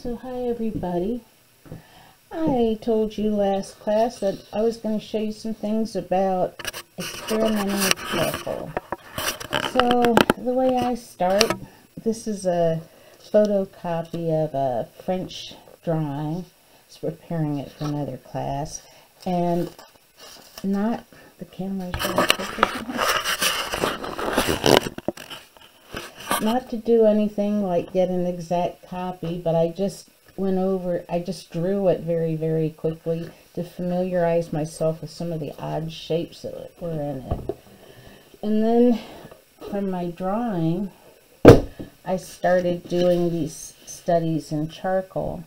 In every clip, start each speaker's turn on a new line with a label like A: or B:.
A: So hi everybody. I told you last class that I was going to show you some things about experimenting with charcoal. So the way I start, this is a photocopy of a French drawing. I was preparing it for another class, and not the camera's not to do anything like get an exact copy, but I just drew it very quickly to familiarize myself with some of the odd shapes that were in it. And then from my drawing, I started doing these studies in charcoal.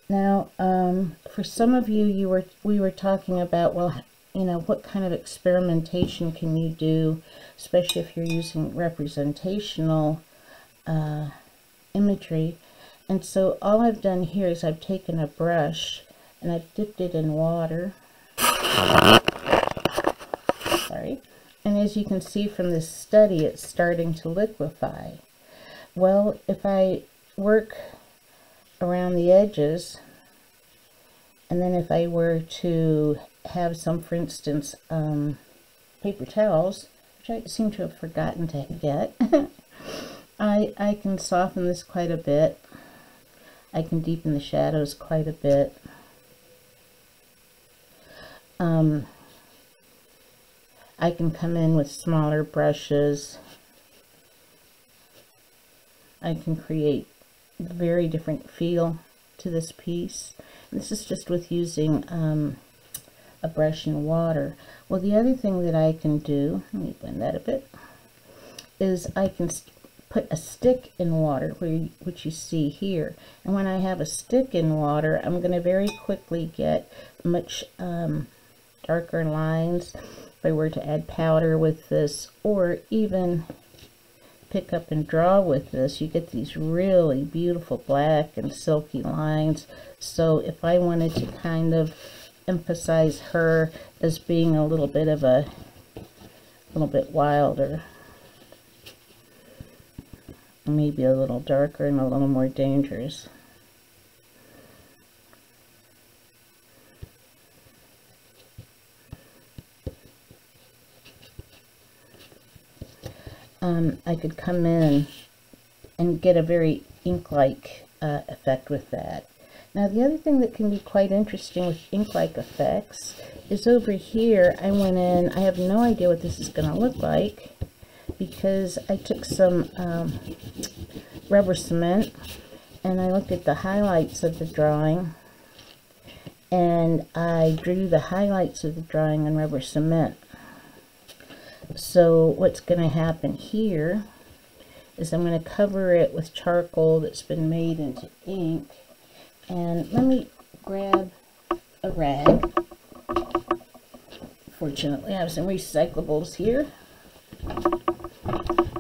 A: Now, for some of you, we were talking about, well, you know, what kind of experimentation can you do, especially if you're using representational imagery. And so all I've done here is I've taken a brush and I've dipped it in water. Sorry. And as you can see from this study, it's starting to liquefy. Well, if I work around the edges, and then if I were to have some, for instance, paper towels, which I seem to have forgotten to get, I can soften this quite a bit. I can deepen the shadows quite a bit. I can come in with smaller brushes. I can create a very different feel to this piece. And this is just with using a brush and water. Well, the other thing that I can do, let me blend that a bit, is I can put a stick in water, which you see here. And when I have a stick in water, I'm going to very quickly get much darker lines. If I were to add powder with this, or even pick up and draw with this, you get these really beautiful black and silky lines. So if I wanted to kind of emphasize her as being a little bit wilder, maybe a little darker and a little more dangerous, I could come in and get a very ink-like effect with that. Now, the other thing that can be quite interesting with ink-like effects is over here, I went in, I have no idea what this is going to look like, because I took some rubber cement and I looked at the highlights of the drawing, and I drew the highlights of the drawing on rubber cement. So what's going to happen here is I'm going to cover it with charcoal that's been made into ink. And let me grab a rag. Fortunately, I have some recyclables here.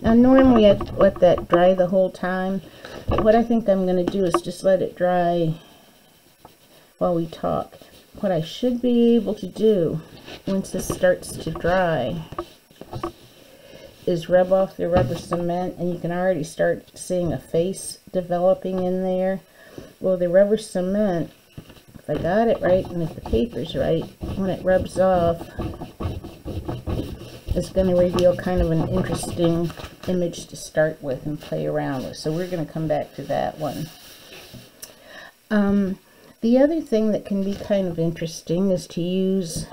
A: Now, normally I'd let that dry the whole time, but what I think I'm going to do is just let it dry while we talk. What I should be able to do once this starts to dry is rub off the rubber cement, and you can already start seeing a face developing in there. Well, the rubber cement, if I got it right and if the paper's right, when it rubs off, it's going to reveal kind of an interesting image to start with and play around with. So we're going to come back to that one. The other thing that can be kind of interesting is to use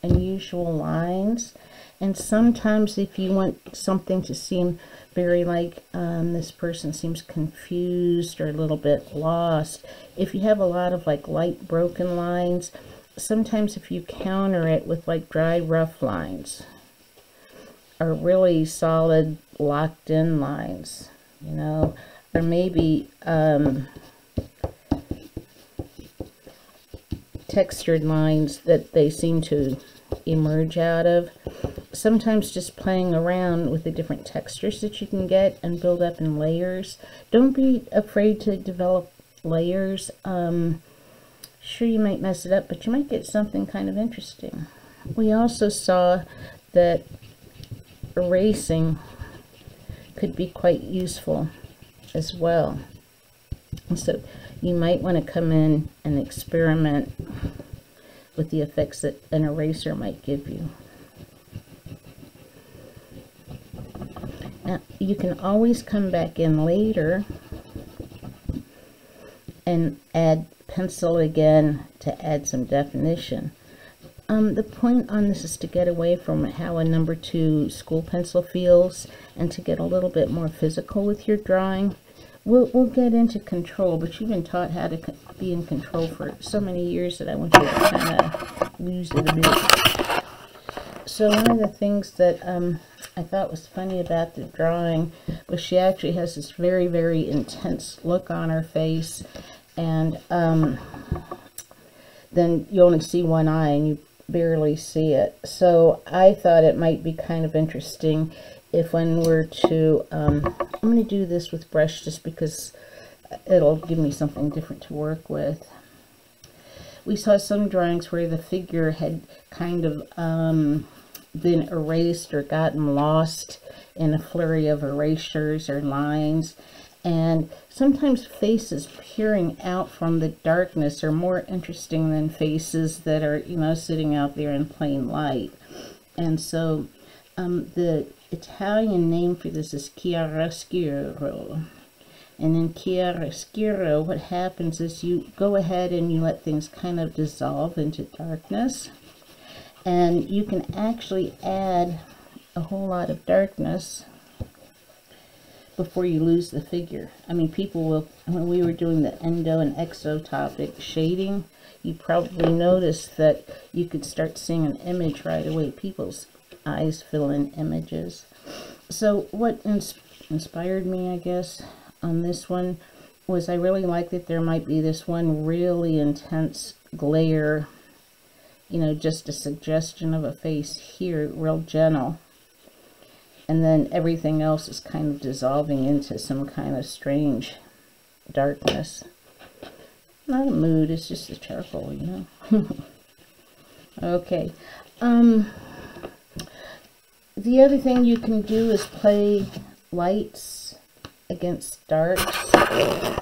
A: unusual lines. And sometimes if you want something to seem very like this person seems confused or a little bit lost, if you have a lot of like light broken lines, sometimes if you counter it with like dry rough lines or really solid locked in lines, you know, or maybe textured lines that they seem to emerge out of. Sometimes just playing around with the different textures that you can get and build up in layers. Don't be afraid to develop layers. Sure, you might mess it up, but you might get something kind of interesting. We also saw that erasing could be quite useful as well. And so you might want to come in and experiment with the effects that an eraser might give you. Now, you can always come back in later and add pencil again to add some definition. The point on this is to get away from how a number 2 school pencil feels and to get a little bit more physical with your drawing. We'll get into control, but you've been taught how to be in control for so many years that I want you to kind of lose it a bit. So one of the things that I thought was funny about the drawing was she actually has this very, very intense look on her face, and then you only see one eye and you barely see it. So I thought it might be kind of interesting if when we're to, I'm going to do this with brush just because it'll give me something different to work with. We saw some drawings where the figure had kind of been erased or gotten lost in a flurry of erasures or lines. And sometimes faces peering out from the darkness are more interesting than faces that are, you know, sitting out there in plain light. And so the Italian name for this is chiaroscuro. And in chiaroscuro, what happens is you go ahead and you let things kind of dissolve into darkness. And you can actually add a whole lot of darkness before you lose the figure. I mean, people will, when we were doing the endo and exotopic shading, you probably noticed that you could start seeing an image right away. People's eyes fill in images. So what inspired me, I guess, on this one was I really liked that there might be this one really intense glare, you know, just a suggestion of a face here, real gentle. And then everything else is kind of dissolving into some kind of strange darkness. Not a mood, it's just a charcoal, you know. Okay. The other thing you can do is play lights against darks.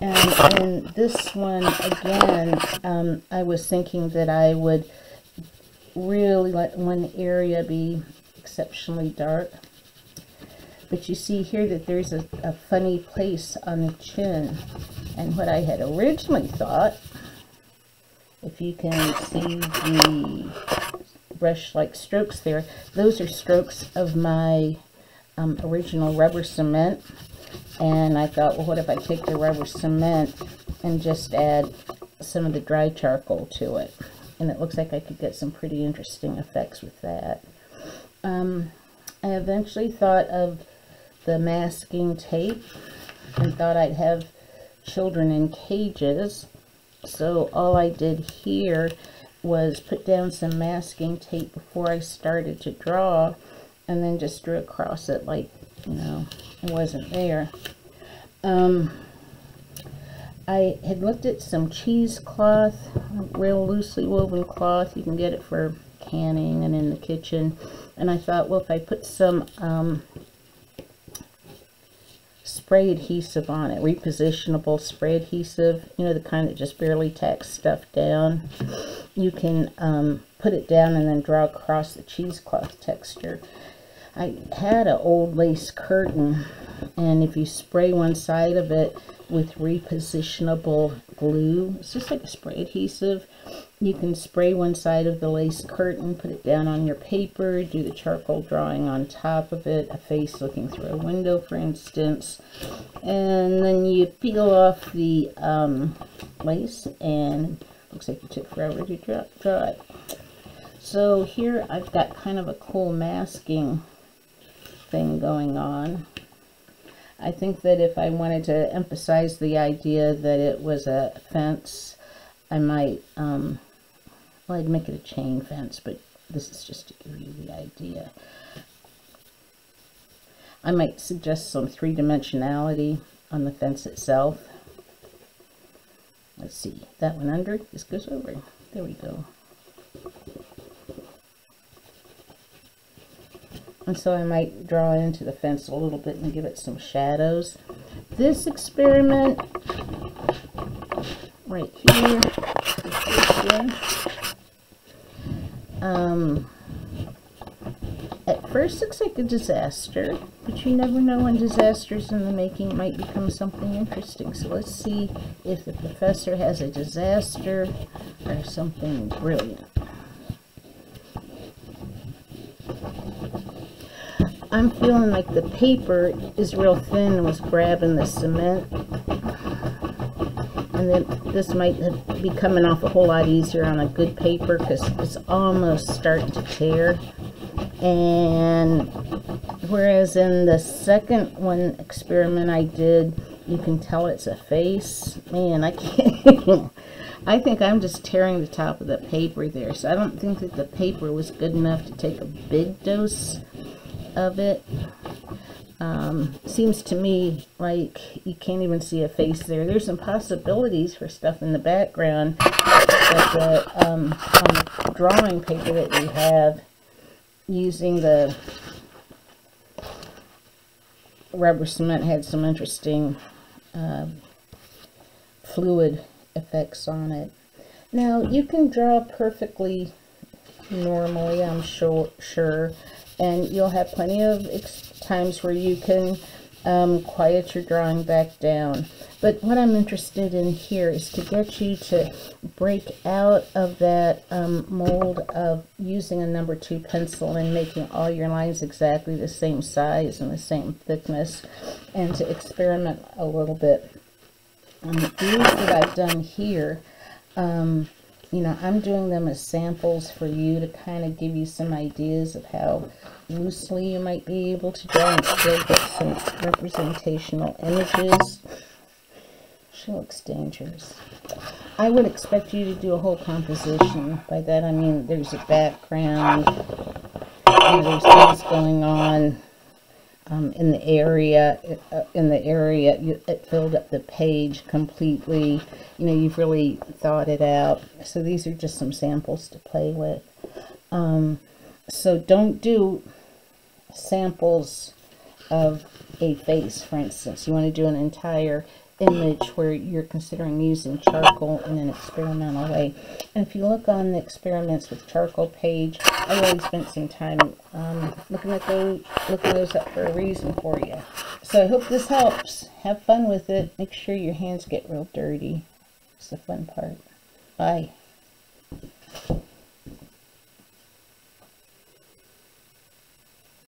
A: And in this one, again, I was thinking that I would really let one area be exceptionally dark. But you see here that there's a funny place on the chin. And what I had originally thought, if you can see the brush-like strokes there, those are strokes of my original rubber cement. And I thought, well, what if I take the rubber cement and just add some of the dry charcoal to it? And it looks like I could get some pretty interesting effects with that. I eventually thought of the masking tape and thought I'd have children in cages. So all I did here was put down some masking tape before I started to draw, and then just drew across it like, you know, it wasn't there. I had looked at some cheesecloth, real loosely woven cloth. You can get it for canning and in the kitchen. And I thought, well, if I put some spray adhesive on it, repositionable spray adhesive, you know, the kind that just barely tacks stuff down, you can put it down and then draw across the cheesecloth texture. I had an old lace curtain, and if you spray one side of it with repositionable glue, it's just like a spray adhesive, you can spray one side of the lace curtain, put it down on your paper, do the charcoal drawing on top of it, a face looking through a window, for instance, and then you peel off the lace, and it looks like it took forever to draw it. So here I've got kind of a cool masking thing going on. I think that if I wanted to emphasize the idea that it was a fence, I might, well, I'd make it a chain fence, but this is just to give you the idea. I might suggest some three-dimensionality on the fence itself. Let's see, that one under, this goes over. There we go. And so I might draw into the fence a little bit and give it some shadows. This experiment right here. At first looks like a disaster, but you never know when disasters in the making might become something interesting. So let's see if the professor has a disaster or something brilliant. I'm feeling like the paper is real thin and was grabbing the cement. And then this might be coming off a whole lot easier on a good paper because it's almost starting to tear. And whereas in the second one experiment I did, you can tell it's a face. Man, I can't. I think I'm just tearing the top of the paper there. So I don't think that the paper was good enough to take a big dose of it. Seems to me like you can't even see a face there. There's some possibilities for stuff in the background, but on the drawing paper that we have, using the rubber cement had some interesting fluid effects on it. Now you can draw perfectly normally, I'm sure, and you'll have plenty of times where you can quiet your drawing back down. But what I'm interested in here is to get you to break out of that mold of using a number 2 pencil and making all your lines exactly the same size and the same thickness, and to experiment a little bit. These that I've done here, you know, I'm doing them as samples for you to kind of give you some ideas of how loosely you might be able to draw and still get some representational images. She looks dangerous. I would expect you to do a whole composition. By that I mean there's a background, and there's things going on in the area. It filled up the page completely. You know, you've really thought it out. So these are just some samples to play with. So don't do samples of a face, for instance. You want to do an entire image where you're considering using charcoal in an experimental way. And if you look on the experiments with charcoal page, I really spent some time looking those up for a reason for you. So I hope this helps. Have fun with it. Make sure your hands get real dirty. It's the fun part. Bye.